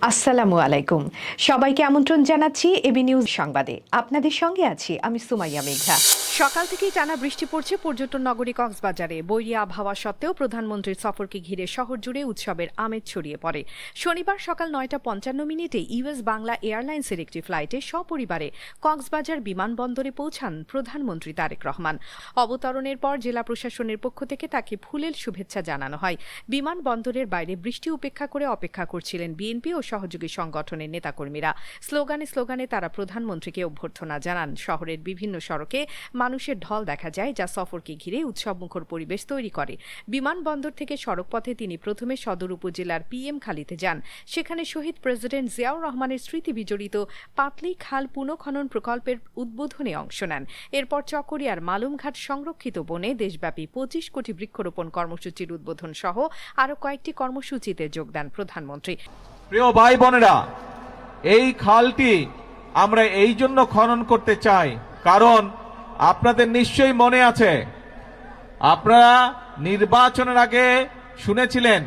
আসসালামু আলাইকুম। সবাইকে আমন্ত্রণ জানাচ্ছি এবি নিউজ সংবাদে। আপনাদের সঙ্গে আছি আমি সুমাইয়া মেঘলা। সকাল থেকেই টানা বৃষ্টি পড়ছে পর্যটন নগরী কক্সবাজারে। বৈরী আবহাওয়া সত্ত্বেও প্রধানমন্ত্রীর সফরকে ঘিরে শহর জুড়ে উৎসবের আমেজ ছড়িয়ে পড়ে। শনিবার সকাল 9:55 ইউএস বাংলা এয়ারলাইন্সের একটি ফ্লাইটে সপরিবারে কক্সবাজার বিমানবন্দরে পৌঁছান প্রধানমন্ত্রী তারেক রহমান। অবতরণের পর জেলা প্রশাসনের পক্ষ থেকে তাকে ফুলেল শুভেচ্ছা জানানো হয়। বিমানবন্দরের বাইরে বৃষ্টি উপেক্ষা করে অপেক্ষা করছিলেন বিএনপি ও সহযোগী সংগঠনের নেতাকর্মীরা। স্লোগানে স্লোগানে তারা প্রধানমন্ত্রীকে অভ্যর্থনা জানান। শহরের বিভিন্ন সড়কে মানুষের ঢল দেখা যায়, যা সফরকে ঘিরে উৎসবমুখর পরিবেশ তৈরি করে। বিমানবন্দর থেকে সড়কপথে তিনি প্রথমে সদর উপজেলার পিএম খালিতে যান। সেখানে শহীদ প্রেসিডেন্ট জিয়াউর রহমানের স্মৃতি বিজড়িত পাতলি খাল পুনঃখনন প্রকল্পের উদ্বোধনে অংশ নেন। এরপর চকরিয়ার মালুমঘাট সংরক্ষিত বনে দেশব্যাপী 25 কোটি বৃক্ষরোপণ কর্মসূচির উদ্বোধন সহ আরও কয়েকটি কর্মসূচিতে যোগ দেন প্রধানমন্ত্রী। প্রিয় ভাই বোনেরা, এই খালটি আমরা এই জন্য খনন করতে চাই, কারণ আপনাদের নিশ্চয়ই মনে আছে, আপনারা নির্বাচনের আগে শুনেছিলেন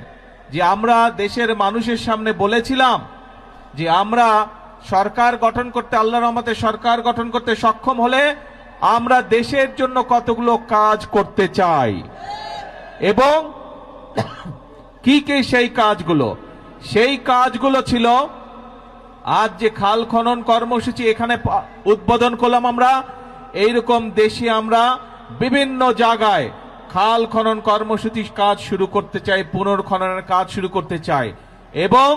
যে আমরা দেশের মানুষের সামনে বলেছিলাম যে আমরা সরকার গঠন করতে, আল্লাহর রহমতে সরকার গঠন করতে সক্ষম হলে আমরা দেশের জন্য কতগুলো কাজ করতে চাই এবং কি কি সেই কাজগুলো ছিল আজ যে খাল খনন কর্মসূচি এখানে উদ্বোধন করলাম। আমরা এইরকম দেশে আমরা বিভিন্ন জায়গায় খাল খনন কর্মসূচির কাজ শুরু করতে চাই, পুনর্খননের কাজ শুরু করতে চাই এবং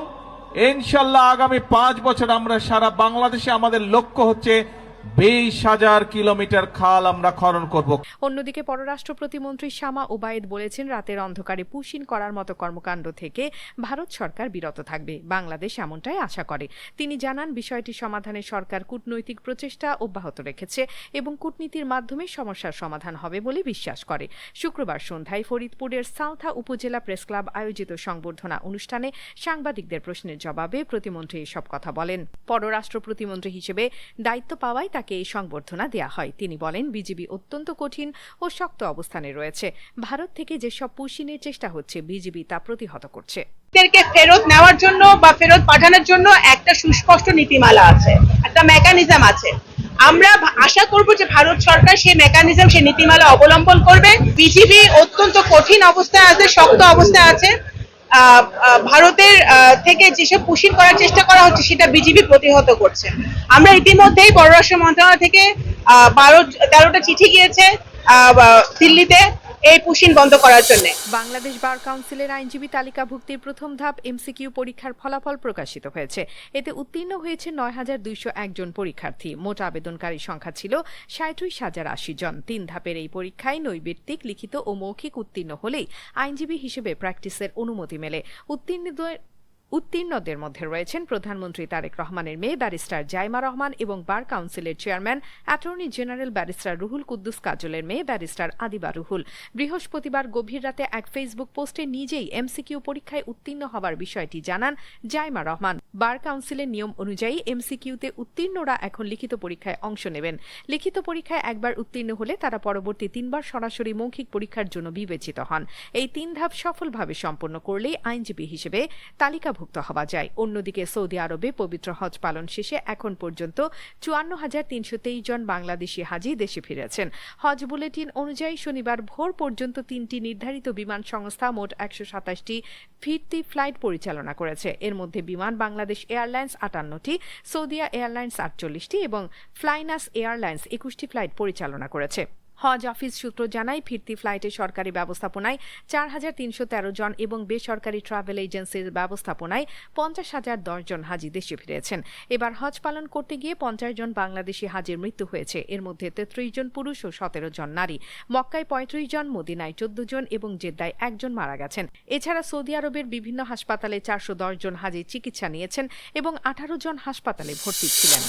ইনশাল্লাহ আগামী 5 বছর আমরা সারা বাংলাদেশে আমাদের লক্ষ্য হচ্ছে 20,000 কিলোমিটার খাল আমরা খনন করব। অন্যদিকে পররাষ্ট্র প্রতিমন্ত্রী শামা ওবায়েদ বলেছেন, রাতের অন্ধকারে পুশিন করার মতো কর্মকাণ্ড থেকে ভারত সরকার বিরত থাকবে। বাংলাদেশ এমনটাই আশা করে। তিনি জানান, বিষয়টি সমাধানে সরকার কূটনৈতিক প্রচেষ্টা অব্যাহত রেখেছে এবং কূটনীতির মাধ্যমে সমস্যার সমাধান হবে বলে বিশ্বাস করে। শুক্রবার সন্ধ্যায় ফরিদপুরের সাউথা উপজেলা প্রেস ক্লাব আয়োজিত সংবর্ধনা অনুষ্ঠানে সাংবাদিকদের প্রশ্নের জবাবে প্রতিমন্ত্রী এসব কথা বলেন। পররাষ্ট্র প্রতিমন্ত্রী হিসেবে দায়িত্ব পাওয়ায় তাকে এই সংবর্ধনা দেয়া হয়। তিনি বলেন, বিজিবি অত্যন্ত কঠিন ও শক্ত অবস্থানে রয়েছে। ভারত থেকে যেসব পুশিনের চেষ্টা হচ্ছে, বিজিবি তা প্রতিহত করছে। ফেরত নেওয়ার জন্য বা ফেরত পাঠানোর জন্য একটা সুস্পষ্ট নীতিমালা আছে, একটা মেকানিজম আছে। আমরা আশা করব যে ভারত সরকার সেই মেকানিজম, সেই নীতিমালা অবলম্বন করবে। বিজিবি অত্যন্ত কঠিন অবস্থায় আছে, শক্ত অবস্থায় আছে। ভারতের থেকে যেসব পুশিন করার চেষ্টা করা হচ্ছে সেটা বিজিবি প্রতিহত করছে। আমরা ইতিমধ্যেই পররাষ্ট্র মন্ত্রণালয় থেকে 13টা চিঠি গিয়েছে দিল্লিতে এই পুশিন বন্ধ করার জন্য। বাংলাদেশ বার কাউন্সিলের আইনজীবী তালিকাভুক্তির প্রথম ধাপ এমসিকিউ পরীক্ষার ফলাফল প্রকাশিত হয়েছে। এতে উত্তীর্ণ হয়েছে 9,201 জন পরীক্ষার্থী। মোট আবেদনকারী সংখ্যা ছিল 37,080 জন। 3 ধাপের এই পরীক্ষায় নৈর্ব্যক্তিক, লিখিত ও মৌখিক উত্তীর্ণ হলেই আইনজীবী হিসেবে প্র্যাকটিসের অনুমতি মেলে। উত্তীর্ণদের মধ্যে রয়েছেন প্রধানমন্ত্রী তারেক রহমানের মেয়ে ব্যারিস্টার জাইমা রহমান এবং বার কাউন্সিলের chairman attorney general barrister Ruhul Quddus কাজলের মেয়ে ব্যারিস্টার আদিবা রুহুল। বৃহস্পতিবার গভীর রাতে এক ফেসবুক পোস্টে নিজেই এমসিকিউ পরীক্ষায় উত্তীর্ণ হবার বিষয়টি জানান জাইমা রহমান। বার কাউন্সিলের নিয়ম অনুযায়ী এমসিকিউতে উত্তীর্ণরা এখন লিখিত পরীক্ষায় অংশ নেবেন। লিখিত পরীক্ষায় একবার উত্তীর্ণ হলে তারা পরবর্তী 3 বার সরাসরি মৌখিক পরীক্ষার জন্য বিবেচিত হন। এই 3 ধাপ সফলভাবে সম্পন্ন করলেই আইনজীবী হিসেবে তালিকাভুক্ত হওয়া যায়। অন্যদিকে সৌদি আরবে পবিত্র হজ পালন শেষে এখন পর্যন্ত 54,323 জন বাংলাদেশি হাজি দেশে ফিরেছেন। হজ বুলেটিন অনুযায়ী শনিবার ভোর পর্যন্ত 3টি নির্ধারিত বিমান সংস্থা মোট 127টি ফিরতি ফ্লাইট পরিচালনা করেছে। এর মধ্যে বিমান বাংলাদেশ এয়ারলাইন্স 58টি, সৌদিয়া এয়ারলাইন্স 48টি এবং ফ্লাইনাস এয়ারলাইন্স 21টি ফ্লাইট পরিচালনা করেছে। হজ অফিস সূত্র জানায়, ফিরতি ফ্লাইটে সরকারি ব্যবস্থাপনায় 4,313 জন এবং বেসরকারি ট্রাভেল এজেন্সির ব্যবস্থাপনায় 50,010 জন হাজি দেশে ফিরেছেন। এবার হজ পালন করতে গিয়ে 50 জন বাংলাদেশি হাজির মৃত্যু হয়েছে। এর মধ্যে 33 জন পুরুষ ও 17 জন নারী। মক্কায় 35 জন, মদিনায় 14 জন এবং জেদ্দায় 1 জন মারা গেছেন। এছাড়া সৌদি আরবের বিভিন্ন হাসপাতালে 410 জন হাজি চিকিৎসা নিয়েছেন এবং 18 জন হাসপাতালে ভর্তি ছিলেন।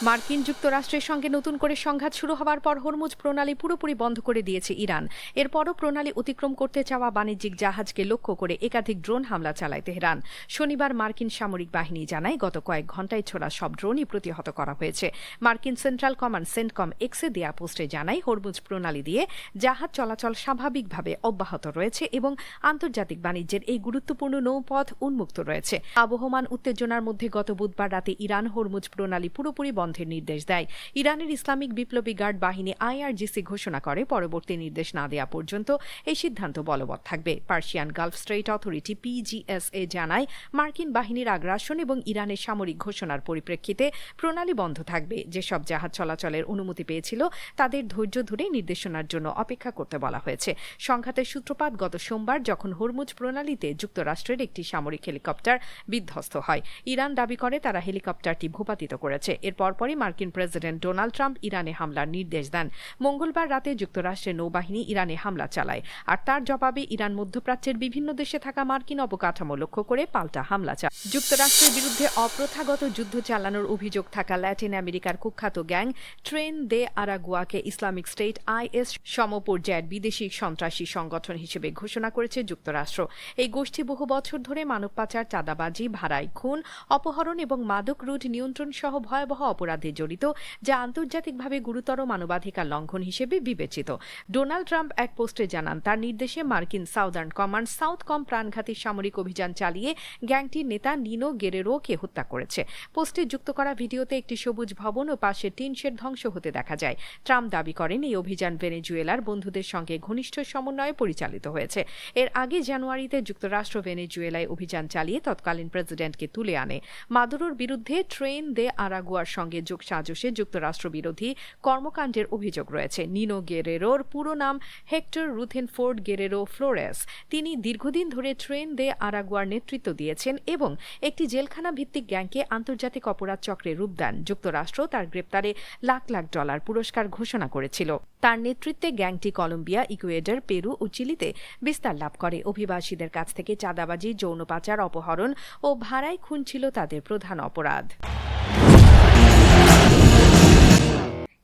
মার্কিন যুক্তরাষ্ট্রের সঙ্গে নতুন করে সংঘাত শুরু হওয়ার পর হরমুজ প্রণালী পুরোপুরি বন্ধ করে দিয়েছে ইরান। এরপরও প্রণালী অতিক্রম করতে চাওয়া বাণিজ্যিক জাহাজকে লক্ষ্য করে একাধিক ড্রোন হামলা চালায় তেহরান। শনিবার মার্কিন সামরিক বাহিনী জানায় গত কয়েক ঘণ্টায় ছোড়া সব ড্রোনই প্রতিহত করা হয়েছে। মার্কিন সেন্ট্রাল কমান্ড সেন্টকম এক্সে দেয়া পোস্টে জানায় হরমুজ প্রণালী দিয়ে জাহাজ চলাচল স্বাভাবিকভাবে অব্যাহত রয়েছে এবং আন্তর্জাতিক বাণিজ্যের এই গুরুত্বপূর্ণ নৌপথ উন্মুক্ত রয়েছে। আবহমান উত্তেজনার মধ্যে গত বুধবার রাতে ইরান হরমুজ প্রণালী পুরোপুরি বন্ধের নির্দেশ দেয়। ইরানের ইসলামিক বিপ্লবী গার্ড বাহিনী IRGC ঘোষণা করে পরবর্তী নির্দেশ না দেওয়া পর্যন্ত এই সিদ্ধান্ত বলবৎ থাকবে। Persian Gulf Strait Authority PGSA জানায় মার্কিন বাহিনীর আগ্রাসন এবং ইরানের সামরিক ঘোষণার পরিপ্রেক্ষিতে প্রণালী বন্ধ থাকবে। যেসব জাহাজ চলাচলের অনুমতি পেয়েছিল তাদের ধৈর্য ধরে নির্দেশনার জন্য অপেক্ষা করতে বলা হয়েছে। সংঘাতের সূত্রপাত গত সোমবার যখন হরমুজ প্রণালীতে যুক্তরাষ্ট্রের একটি সামরিক হেলিকপ্টার বিধ্বস্ত হয়। ইরান দাবি করে তারা হেলিকপ্টারটি ভূপাতিত করেছে। এরপর মার্কিন প্রেসিডেন্ট ডোনাল্ড ট্রাম্প ইরানে হামলার নির্দেশ দেন। মঙ্গলবার রাতে যুক্তরাষ্ট্রের নৌবাহিনী ইরানে হামলা চালায়, আর তার জবাবে ইরান মধ্যপ্রাচ্যের বিভিন্ন দেশে থাকা মার্কিন অবকাঠামো লক্ষ্য করে পাল্টা হামলা চালায়। যুক্তরাষ্ট্রের বিরুদ্ধে অপ্রথাগত যুদ্ধ চালানোর অভিযোগ থাকা ল্যাটিন আমেরিকার কুখ্যাত গ্যাং ট্রেন দে আরাগুয়াকে ইসলামিক স্টেট IS সমপর্যায়ের বিদেশি সন্ত্রাসী সংগঠন হিসেবে ঘোষণা করেছে যুক্তরাষ্ট্র। এই গোষ্ঠী বহু বছর ধরে মানব পাচার, চাঁদাবাজি, ভাড়ায় খুন, অপহরণ এবং মাদক রুট নিয়ন্ত্রণ সহ ভয়াবহ অপরাধে জড়িত, যা আন্তর্জাতিকভাবে গুরুতর মানবাধিকার লঙ্ঘন হিসেবে বিবেচিত। ডোনাল্ড ট্রাম্প এক পোস্টে জানান তার নির্দেশে মার্কিন সাউদার্ন কমান্ড সাউথকম প্রাণঘাতী সামরিক অভিযান চালিয়ে গ্যাংটির নেতা নিনো গেরেরোকে হত্যা করেছে। পোস্টে যুক্ত করা ভিডিওতে একটি সবুজ ভবন ও পাশে টিন শেড ধ্বংস হতে দেখা যায়। ট্রাম্প দাবি করেন এই অভিযান ভেনেজুয়েলার বন্ধুদের সঙ্গে ঘনিষ্ঠ সমন্বয়ে পরিচালিত হয়েছে। এর আগে জানুয়ারিতে যুক্তরাষ্ট্র ভেনেজুয়েলায় অভিযান চালিয়ে তৎকালীন প্রেসিডেন্টকে তুলে আনে। মাদুরোর বিরুদ্ধে ট্রেন দে আরাগুয়ার সঙ্গে যোগসাজশে যুক্তরাষ্ট্র বিরোধী কর্মকাণ্ডের অভিযোগ রয়েছে। নিনো গেরেরোর পুরো নাম হেক্টর রুথেনফোর্ড গেরেরো ফ্লোরেস। তিনি দীর্ঘদিন ধরে ট্রেন দে আরাগুয়ার নেতৃত্ব দিয়েছেন এবং একটি জেলখানা ভিত্তিক গ্যাংকে আন্তর্জাতিক অপরাধ চক্রে রূপ দেন। যুক্তরাষ্ট্র তার গ্রেপ্তারে লাখ লাখ ডলার পুরস্কার ঘোষণা করেছিল। তার নেতৃত্বে গ্যাংটি কলম্বিয়া, ইকুয়েডর, পেরু ও চিলিতে বিস্তার লাভ করে। অভিবাসীদের কাছ থেকে চাঁদাবাজি, যৌন পাচার, অপহরণ ও ভাড়ায় খুন ছিল তাদের প্রধান অপরাধ।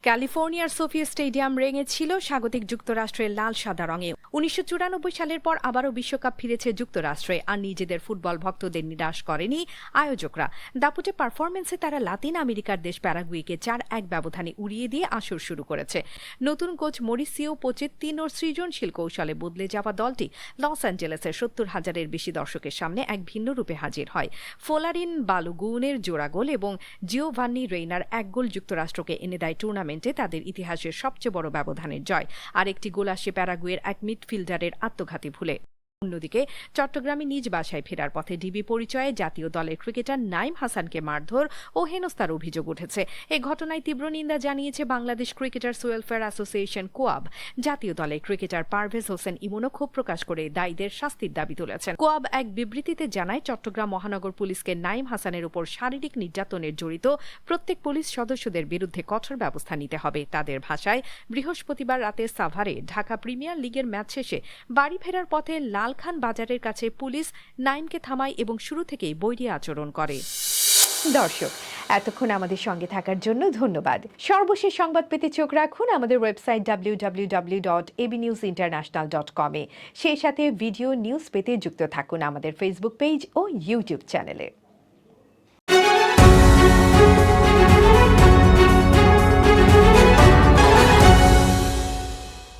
ক্যালিফোর্নিয়ার সোফিয়া স্টেডিয়াম রেঙেছিল স্বাগতিক যুক্তরাষ্ট্রের লাল সাদা রঙে। 1994 সালের পর আবারও বিশ্বকাপ ফিরেছে যুক্তরাষ্ট্রে, আর নিজেদের ফুটবল ভক্তদের নিরাশ করেনি আয়োজকরা। দাপুটে পারফরমেন্সে তারা লাতিন আমেরিকার দেশ প্যারাগুয়েকে 4-1 ব্যবধানে উড়িয়ে দিয়ে আসর শুরু করেছে। নতুন কোচ মরিসিও পোচেত্তিনোর সৃজনশীল কৌশলে বদলে যাওয়া দলটি লস অ্যাঞ্জেলেসের 70,000-এর বেশি দর্শকের সামনে এক ভিন্ন রূপে হাজির হয়। ফোলারিন বালুগুনের জোড়া গোল এবং জিওভান্নি রেইনার এক গোল যুক্তরাষ্ট্রকে এনে দেয় টুর্নামেন্টে তাদের ইতিহাসের সবচেয়ে বড় ব্যবধানের জয়। আরেকটি গোল আসে প্যারাগুয়ের এক মিডফিল্ডারের আত্মঘাতী ভুলে। অন্যদিকে চট্টগ্রামে নিজ বাসায় ফেরার পথে ডিবি পরিচয়ে জাতীয় দলের ক্রিকেটার নাইম হাসানকে মারধর ও হেনস্থার অভিযোগ উঠেছে। এ ঘটনায় তীব্র নিন্দা জানিয়েছে বাংলাদেশ ক্রিকেটার্স ওয়েলফেয়ার অ্যাসোসিয়েশন কোয়াব। জাতীয় দলের ক্রিকেটার পারভেজ হোসেন ইমনও ক্ষোভ প্রকাশ করে দায়ীদের শাস্তির দাবি তুলেছেন। কোয়াব এক বিবৃতিতে জানায় চট্টগ্রাম মহানগর পুলিশকে নাইম হাসানের উপর শারীরিক নির্যাতনের জড়িত প্রত্যেক পুলিশ সদস্যদের বিরুদ্ধে কঠোর ব্যবস্থা নিতে হবে। তাদের ভাষায় বৃহস্পতিবার রাতে সাভারে ঢাকা প্রিমিয়ার লিগের ম্যাচ শেষে বাড়ি ফেরার পথে লালখান বাজারের কাছে পুলিশ নাইমকে থামায় এবং শুরু থেকেই বৈরী আচরণ করে। দর্শক, এতক্ষণ আমাদের সঙ্গে থাকার জন্য ধন্যবাদ। সর্বশেষ সংবাদ পেতে চোখ রাখুন আমাদের ওয়েবসাইট www.abnewsinternational.com এ। সেই সাথে ভিডিও নিউজ পেতে যুক্ত থাকুন আমাদের ফেসবুক পেজ ও ইউটিউব চ্যানেলে।